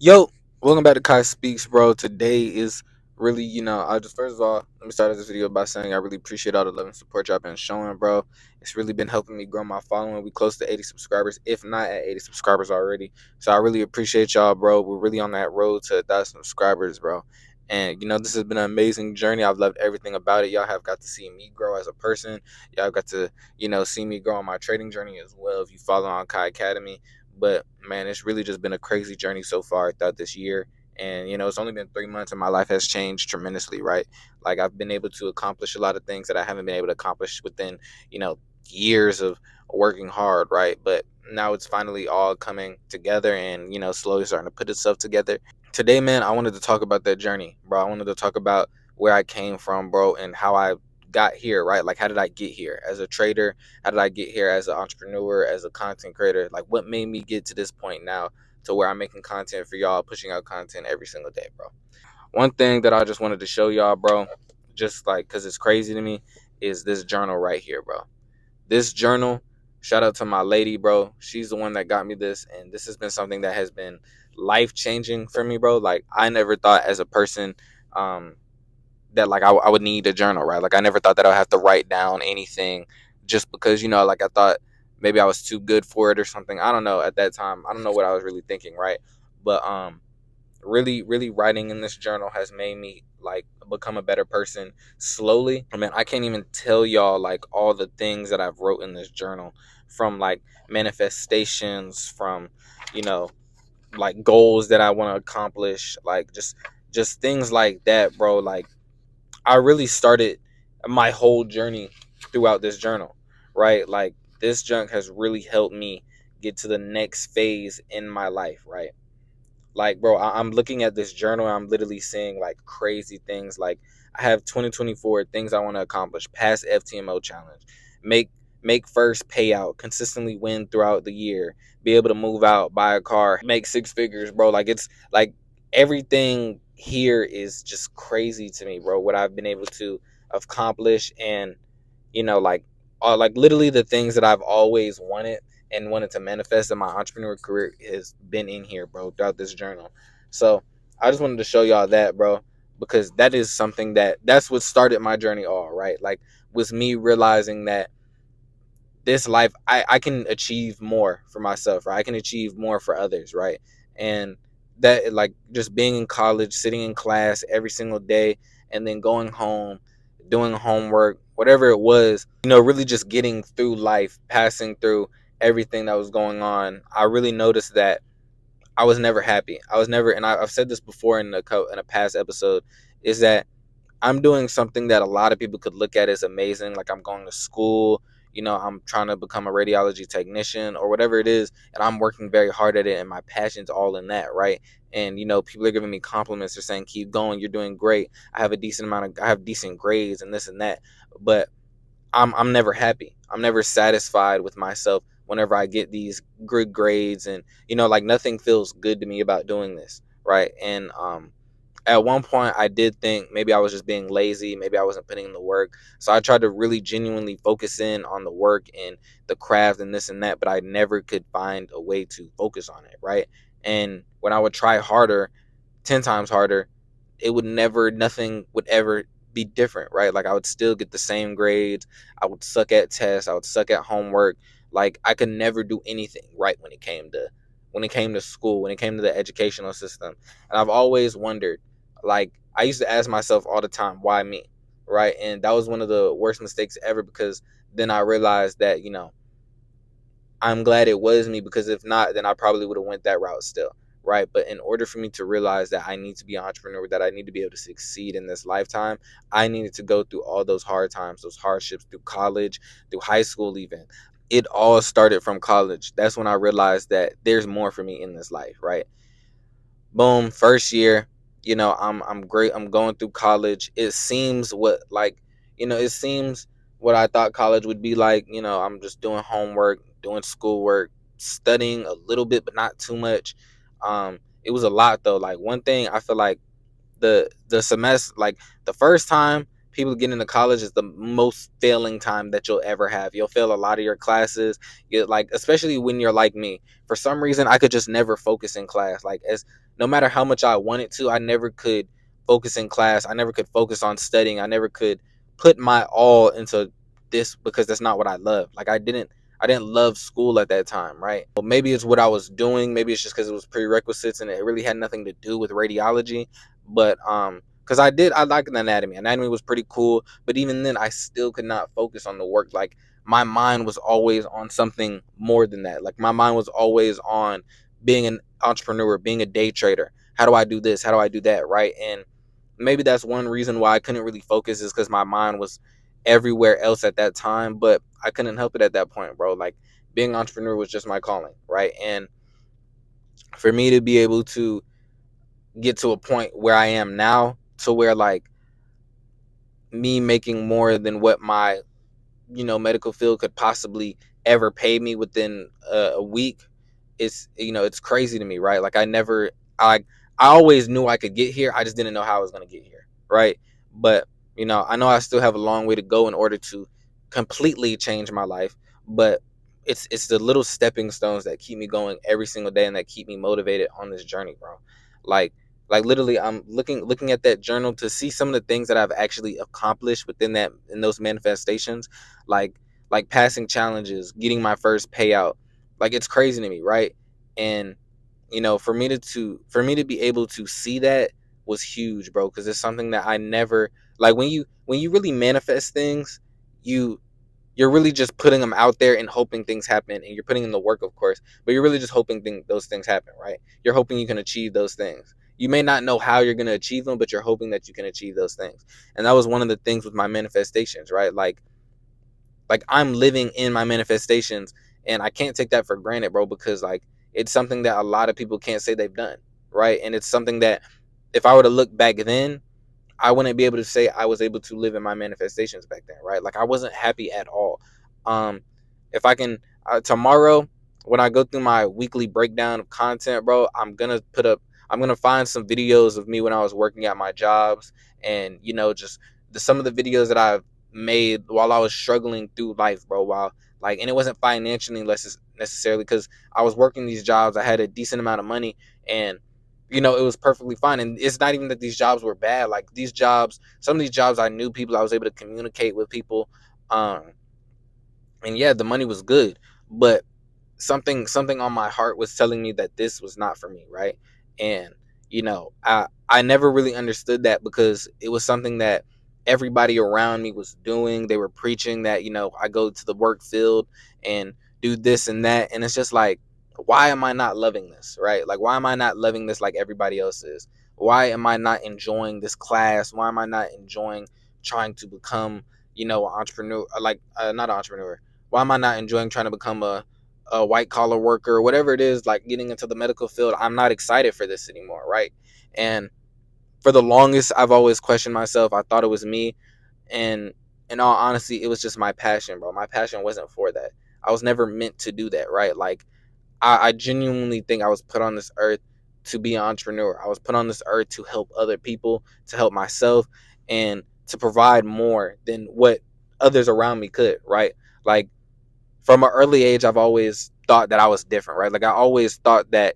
Yo, welcome back to Kai Speaks, bro. Today is really, I just first of all, let me start this video by saying I really appreciate all the love and support y'all been showing, bro. It's really been helping me grow my following. We close to 80 subscribers, if not at 80 subscribers already. So I really appreciate y'all, bro. We're really on that road to 1,000 subscribers, bro. And this has been an amazing journey. I've loved everything about it. Y'all have got to see me grow as a person. Y'all got to, see me grow on my trading journey as well. If you follow on Kai Academy, but man, it's really just been a crazy journey so far throughout this year. And it's only been 3 months, and my life has changed tremendously, right? Like I've been able to accomplish a lot of things that I haven't been able to accomplish within, years of working hard, right? But now it's finally all coming together, and slowly starting to put itself together. Today, man, I wanted to talk about that journey, bro. I wanted to talk about where I came from, bro, and how I got here, right? Like, how did I get here as a trader? How did I get here as an entrepreneur, as a content creator? Like, what made me get to this point now to where I'm making content for y'all, pushing out content every single day, bro? One thing that I just wanted to show y'all, bro, just like because it's crazy to me, is this journal right here, bro. This journal, shout out to my lady, bro. She's the one that got me this, and this has been something that has been life changing for me, bro. Like I never thought as a person, that like I would need a journal, right? Like I never thought that I'd have to write down anything just because like I thought maybe I was too good for it or something. I don't know at that time. I don't know what I was really thinking, right? But really writing in this journal has made me like become a better person slowly. I mean, I can't even tell y'all like all the things that I've wrote in this journal, from like manifestations, from you know like goals that I want to accomplish, like just things like that, bro. Like I really started my whole journey throughout this journal, right? Like this junk has really helped me get to the next phase in my life, right? Like, bro, I'm looking at this journal. I'm literally seeing like crazy things. Like, I have 2024 things I want to accomplish: pass FTMO challenge, make make first payout, consistently win throughout the year, be able to move out, buy a car, make six figures, bro. Like, it's like everything here is just crazy to me, bro. What I've been able to accomplish, and like like literally the things that I've always wanted and wanted to manifest in my entrepreneur career has been in here, bro, throughout this journal. So I just wanted to show y'all that, bro, because that is something that's what started my journey all, right? Like, was me realizing that this life, I can achieve more for myself, right? I can achieve more for others, right? And that, like, just being in college, sitting in class every single day, and then going home, doing homework, whatever it was, really just getting through life, passing through everything that was going on. I really noticed that I was never happy. I was never, and I've said this before in a past episode, is that I'm doing something that a lot of people could look at as amazing. Like, I'm going to school, I'm trying to become a radiology technician or whatever it is, and I'm working very hard at it, and my passion's all in that, right? And people are giving me compliments. They're saying, "Keep going, you're doing great. I have decent grades and this and that." But I'm never happy. I'm never satisfied with myself whenever I get these good grades, and like nothing feels good to me about doing this, right? And at one point I did think maybe I was just being lazy, maybe I wasn't putting in the work. So I tried to really genuinely focus in on the work and the craft and this and that, but I never could find a way to focus on it, right? And when I would try harder, 10 times harder, nothing would ever be different, right? Like, I would still get the same grades. I would suck at tests, I would suck at homework. Like, I could never do anything right when it came to school, when it came to the educational system. And I've always wondered, like, I used to ask myself all the time, why me? Right? And that was one of the worst mistakes ever, because then I realized that, I'm glad it was me, because if not, then I probably would have went that route still, right? But in order for me to realize that I need to be an entrepreneur, that I need to be able to succeed in this lifetime, I needed to go through all those hard times, those hardships, through college, through high school even. It all started from college. That's when I realized that there's more for me in this life, right? Boom, first year, I'm great. I'm going through college. It seems what I thought college would be like. I'm just doing homework, doing schoolwork, studying a little bit, but not too much. It was a lot though. Like, one thing I feel like, the semester, like the first time people get into college, is the most failing time that you'll ever have. You'll fail a lot of your classes. Like, especially when you're like me. For some reason, I could just never focus in class. Like, as no matter how much I wanted to, I never could focus in class. I never could focus on studying. I never could put my all into this because that's not what I love. Like I didn't love school at that time, right? Well, maybe it's what I was doing. Maybe it's just because it was prerequisites and it really had nothing to do with radiology. But because I liked anatomy. Anatomy was pretty cool, but even then, I still could not focus on the work. Like my mind was always on something more than that. Like my mind was always on being an entrepreneur, being a day trader. How do I do this? How do I do that? Right? And maybe that's one reason why I couldn't really focus is because my mind was everywhere else at that time. But I couldn't help it at that point, bro. Like being an entrepreneur was just my calling, right? And for me to be able to get to a point where I am now, to where like me making more than what my medical field could possibly ever pay me within a week, it's crazy to me, right? Like I always knew I could get here. I just didn't know how I was going to get here, right? But I know I still have a long way to go in order to completely change my life, but it's the little stepping stones that keep me going every single day and that keep me motivated on this journey, bro. like like literally I'm looking at that journal to see some of the things that I've actually accomplished in those manifestations, like passing challenges, getting my first payout. Like it's crazy to me, right? And for me to be able to see that was huge, bro, because it's something that I never, like, when you really manifest things, you you're really just putting them out there and hoping things happen, and you're putting in the work, of course, but you're really just hoping those things happen, right? You're hoping you can achieve those things. You may not know how you're going to achieve them, but you're hoping that you can achieve those things. And that was one of the things with my manifestations, right? Like I'm living in my manifestations, and I can't take that for granted, bro, because like it's something that a lot of people can't say they've done, right? And it's something that if I were to look back then, I wouldn't be able to say I was able to live in my manifestations back then, right? Like I wasn't happy at all. Um, if I can tomorrow when I go through my weekly breakdown of content, bro, I'm gonna find some videos of me when I was working at my jobs, and just some of the videos that I've made while I was struggling through life, bro. While like, and it wasn't financially less necessarily because I was working these jobs. I had a decent amount of money, and it was perfectly fine. And it's not even that these jobs were bad. Like these jobs, some of these jobs, I knew people. I was able to communicate with people, and yeah, the money was good, but something on my heart was telling me that this was not for me, right? And I never really understood that because it was something that everybody around me was doing. They were preaching that I go to the work field and do this and that, and it's just like, why am I not loving this, right? Like why am I not loving this like everybody else is? Why am I not enjoying this class? Why am I not enjoying trying to become an entrepreneur, like not an entrepreneur? Why am I not enjoying trying to become a white collar worker, whatever it is, like getting into the medical field? I'm not excited for this anymore, right? And for the longest, I've always questioned myself. I thought it was me, and in all honesty, it was just my passion, bro. My passion wasn't for that. I was never meant to do that, right? Like I genuinely think I was put on this earth to be an entrepreneur. I was put on this earth to help other people, to help myself, and to provide more than what others around me could, right? Like from an early age, I've always thought that I was different, right? Like I always thought that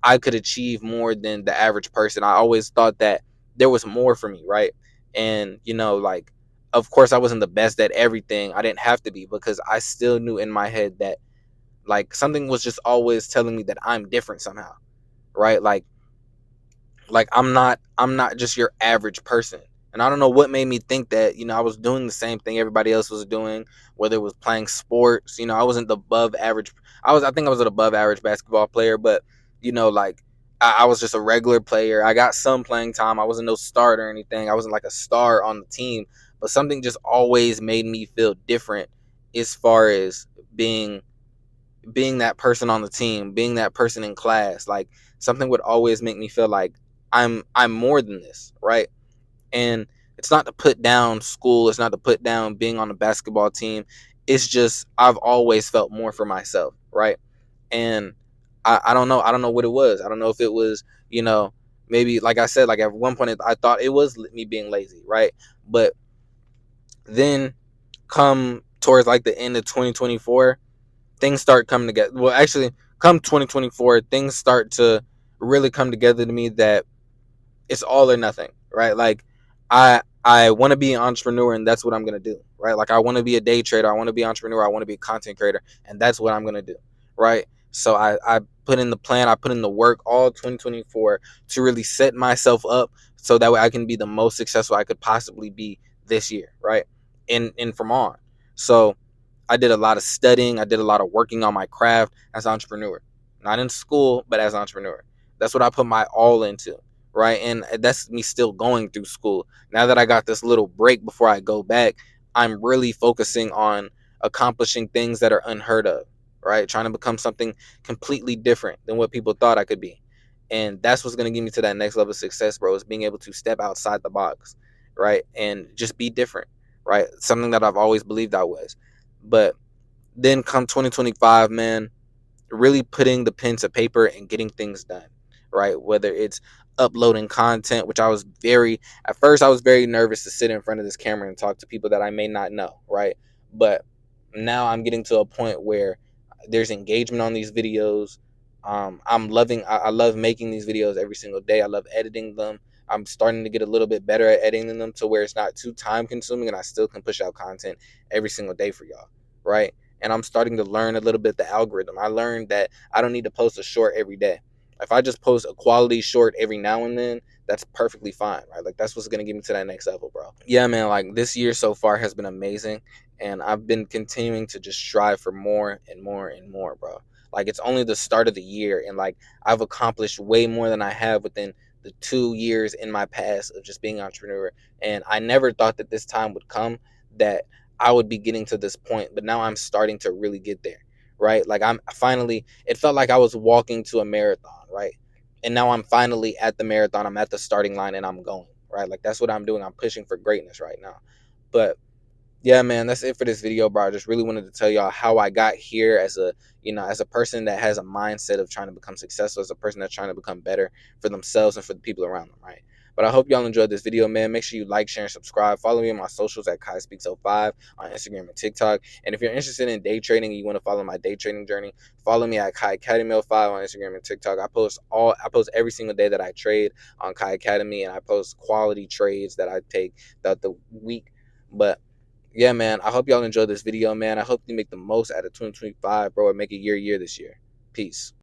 I could achieve more than the average person. I always thought that there was more for me, right? And like, of course, I wasn't the best at everything. I didn't have to be because I still knew in my head that like something was just always telling me that I'm different somehow, right? Like I'm not just your average person. And I don't know what made me think that I was doing the same thing everybody else was doing, whether it was playing sports. I wasn't the above average. I think I was an above average basketball player, but like I was just a regular player. I got some playing time. I wasn't no starter or anything. I wasn't like a star on the team, but something just always made me feel different as far as being that person on the team, being that person in class. Like something would always make me feel like I'm more than this, right? And it's not to put down school, it's not to put down being on the basketball team. It's just I've always felt more for myself, right? And I don't know. I don't know what it was. I don't know if it was, maybe like I said, like at one point I thought it was me being lazy, right? But then come towards like the end of 2024, things start coming together. Well, actually, come 2024, things start to really come together to me that it's all or nothing, right? Like I want to be an entrepreneur and that's what I'm gonna do, right? Like I want to be a day trader, I want to be an entrepreneur, I want to be a content creator, and that's what I'm gonna do, right? So I put in the plan, I put in the work all 2024 to really set myself up so that way I can be the most successful I could possibly be this year, right? And from on. So I did a lot of studying. I did a lot of working on my craft as an entrepreneur, not in school, but as an entrepreneur. That's what I put my all into, right? And that's me still going through school. Now that I got this little break before I go back, I'm really focusing on accomplishing things that are unheard of, right? Trying to become something completely different than what people thought I could be. And that's what's going to get me to that next level of success, bro, is being able to step outside the box, right? And just be different, right? Something that I've always believed I was. But then come 2025, man, really putting the pen to paper and getting things done, right? Whether it's uploading content, which at first I was very nervous to sit in front of this camera and talk to people that I may not know, right? But now I'm getting to a point where there's engagement on these videos. I love making these videos every single day. I love editing them. I'm starting to get a little bit better at editing them to where it's not too time consuming and I still can push out content every single day for y'all, right? And I'm starting to learn a little bit the algorithm. I learned that I don't need to post a short every day. If I just post a quality short every now and then, that's perfectly fine, right? Like that's what's gonna get me to that next level, bro. Yeah, man, like this year so far has been amazing. And I've been continuing to just strive for more and more and more, bro. Like it's only the start of the year and like I've accomplished way more than I have within the 2 years in my past of just being an entrepreneur. And I never thought that this time would come that I would be getting to this point, but now I'm starting to really get there, right? Like I'm finally, it felt like I was walking to a marathon, right? And now I'm finally at the marathon. I'm at the starting line and I'm going, right? Like that's what I'm doing. I'm pushing for greatness right now. But yeah, man, that's it for this video, bro. I just really wanted to tell y'all how I got here as as a person that has a mindset of trying to become successful, as a person that's trying to become better for themselves and for the people around them, right? But I hope y'all enjoyed this video, man. Make sure you like, share, and subscribe. Follow me on my socials at KaiSpeaks05 on Instagram and TikTok. And if you're interested in day trading and you want to follow my day trading journey, follow me at Kai Academy 05 on Instagram and TikTok. I post every single day that I trade on Kai Academy, and I post quality trades that I take throughout the week. But yeah, man, I hope y'all enjoyed this video, man. I hope you make the most out of 2025, bro, and make it your year this year. Peace.